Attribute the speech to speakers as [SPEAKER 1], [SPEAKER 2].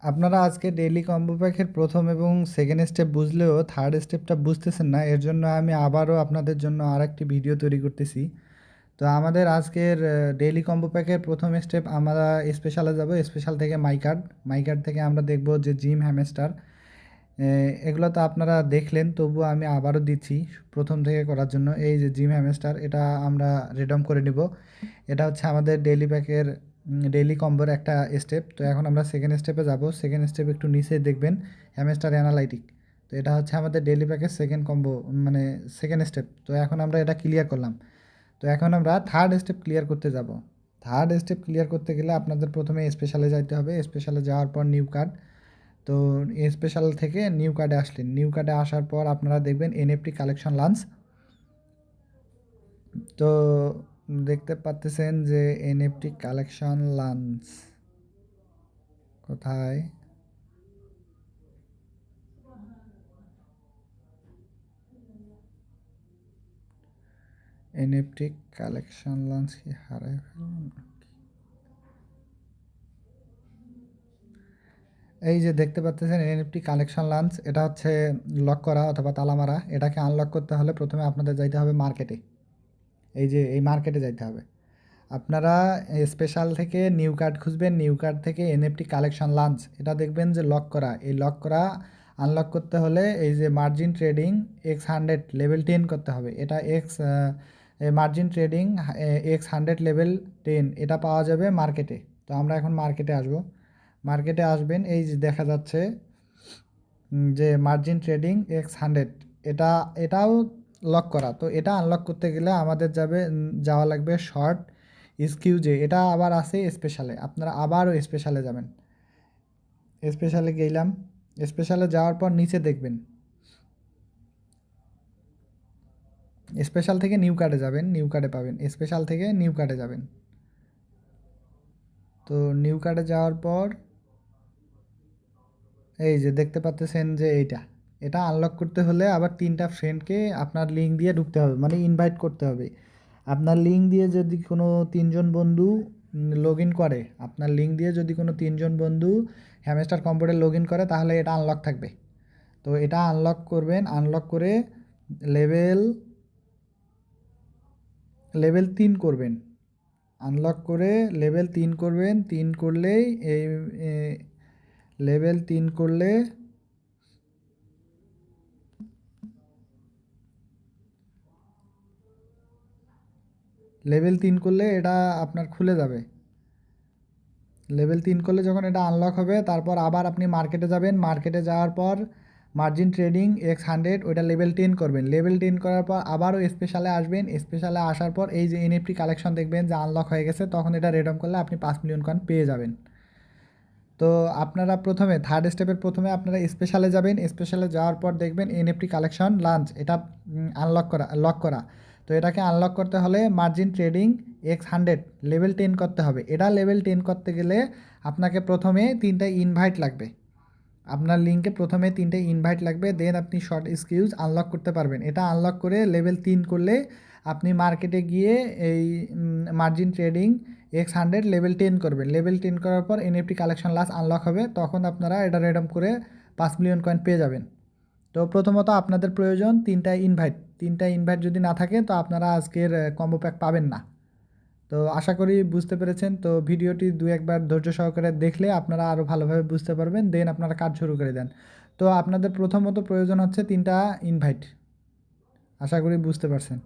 [SPEAKER 1] আপনারা আজকে daily combo প্যাকের প্রথম এবং সেকেন্ড স্টেপ বুঝলেও থার্ড স্টেপটা বুঝতেছেন না, এর জন্য আমি আবারও আপনাদের জন্য আরেকটি ভিডিও তৈরি করতেছি। তো আমাদের আজকের ডেইলি কম্বো প্যাকের প্রথম স্টেপ আমরা স্পেশালে যাব। স্পেশাল থেকে মাই কার্ড থেকে আমরা দেখব যে জিম হ্যামস্টার। এগুলো তো আপনারা দেখলেন, তবুও আমি আবারও দিচ্ছি প্রথম থেকে করার জন্য। এই যে জিম হ্যামস্টার, এটা আমরা রিডম করে নিব। এটা হচ্ছে আমাদের ডেইলি প্যাকের ডেইলি কম্বোর একটা স্টেপ। তো এখন আমরা সেকেন্ড স্টেপে যাব। সেকেন্ড স্টেপ একটু নিচে দেখবেন হ্যামস্টার অ্যানালাইটিক। তো এটা হচ্ছে আমাদের ডেইলি প্যাকের সেকেন্ড কম্বো, মানে সেকেন্ড স্টেপ। তো এখন আমরা এটা ক্লিয়ার করলাম। তো এখন আমরা থার্ড স্টেপ ক্লিয়ার করতে যাব। থার্ড স্টেপ ক্লিয়ার করতে গেলে আপনাদের প্রথমে স্পেশালে যাইতে হবে। স্পেশালে যাওয়ার পর নিউ কার্ড। তো স্পেশাল থেকে নিউ কার্ডে আসলেন। নিউ কার্ডে আসার পর আপনারা দেখবেন এনএফটি কালেকশন লঞ্চ। তো দেখতে পাচ্তেছেন যে এনএফটি কালেকশন লঞ্চ কোথায়? এনএফটি কালেকশন লঞ্চ কি হারায় ফেললাম? এই যে দেখতে পাচ্ছেন এনএফটি কালেকশন লঞ্চ, এটা হচ্ছে লক করা অথবা তালা মারা। এটাকে আনলক করতে হলে প্রথমে আপনাদের যাইতে হবে মার্কেটে। এই যে এই মার্কেটে যাইতে হবে। আপনারা স্পেশাল থেকে নিউ কার্ড খুঁজবেন। নিউ কার্ড থেকে এনএফটি কালেকশন লঞ্চ, এটা দেখবেন যে লক করা। এই লক করা আনলক করতে হলে এই যে মার্জিন ট্রেডিং X100 লেভেল 10 করতে হবে। এটা মার্জিন ট্রেডিং X100 লেভেল 10 এটা পাওয়া যাবে মার্কেটে। তো আমরা এখন মার্কেটে আসব। মার্কেটে আসবেন, এই যে দেখা যাচ্ছে যে মার্জিন ট্রেডিং X100, এটাও লক করা। তো এটা আনলক করতে গেলে আমাদের যাওয়া লাগবে শর্ট এক্সকিউজে। এটা আবার আছে স্পেশালে, আপনারা আবারও স্পেশালে যাবেন। স্পেশালে গেলাম। স্পেশালে যাওয়ার পর নিচে দেখবেন স্পেশাল থেকে নিউ কার্ডে যাবেন। নিউ কার্ডে পাবেন, স্পেশাল থেকে নিউ কার্ডে যাবেন। তো নিউ কার্ডে যাওয়ার পর এই যে দেখতে পাচ্ছেন যে এটা আনলক করতে হলে আবার 3টা ফ্রেন্ডকে আপনার লিঙ্ক দিয়ে ঢুকতে হবে, মানে ইনভাইট করতে হবে। আপনার লিঙ্ক দিয়ে যদি কোনো 3জন বন্ধু লগ ইন করে, আপনার লিঙ্ক দিয়ে যদি কোনো 3জন বন্ধু হ্যামস্টার কম্পিউটার লগ ইন করে, তাহলে এটা আনলক থাকবে। তো এটা আনলক করবেন। আনলক করে লেভেল লেভেল 3 করবেন। আনলক করে লেভেল 3 করবেন। 3 করলেই এই লেভেল 3 করলে লেভেল 3 করলে এটা আপনার খুলে যাবে। লেভেল 3 করলে যখন এটা আনলক হবে, তারপর আবার আপনি মার্কেটে যাবেন। মার্কেটে যাওয়ার পর মার্জিন ট্রেডিং X100 ওইটা লেভেল 10 করবেন। লেভেল 10 করার পর আবারও স্পেশালে আসবেন। স্পেশালে আসার পর এই যে এনএফটি কালেকশন দেখবেন যে আনলক হয়ে গেছে, তখন এটা রেডম করলে আপনি 5 মিলিয়ন কয়েন পেয়ে যাবেন। তো আপনারা প্রথমে থার্ড স্টেপের প্রথমে আপনারা স্পেশালে যাবেন। স্পেশালে যাওয়ার পর দেখবেন এনএফটি কালেকশন লাঞ্চ, এটা লক করা। তো এটাকে আনলক করতে হলে মার্জিন ট্রেডিং X100 লেভেল 10 করতে হবে। এটা লেভেল 10 করতে গেলে আপনাকে প্রথমে 3টা ইনভাইট লাগবে। আপনার লিঙ্কে প্রথমে 3টে ইনভাইট লাগবে, দেন আপনি শর্ট স্কিউজ আনলক করতে পারবেন। এটা আনলক করে লেভেল 3 করলে আপনি মার্কেটে গিয়ে এই মার্জিন ট্রেডিং X100 লেভেল 10 করবেন। লেভেল 10 করার পর এনএফটি কালেকশন লাস্ট আনলক হবে, তখন আপনারা এটা রেডম করে 5 মিলিয়ন কয়েন পেয়ে যাবেন। তো প্রথমত আপনাদের প্রয়োজন 3টা ইনভাইট। 3টা ইনভাইট যদি না থাকে তো আপনারা আজকের কম্বো প্যাক পাবেন না। তো আশা করি বুঝতে পেরেছেন। তো ভিডিওটি দু একবার ধৈর্য সহকারে দেখলে আপনারা আরও ভালোভাবে বুঝতে পারবেন, দেন আপনারা কাজ শুরু করে দেন। তো আপনাদের প্রথমত প্রয়োজন হচ্ছে 3টা ইনভাইট। আশা করি বুঝতে পারছেন।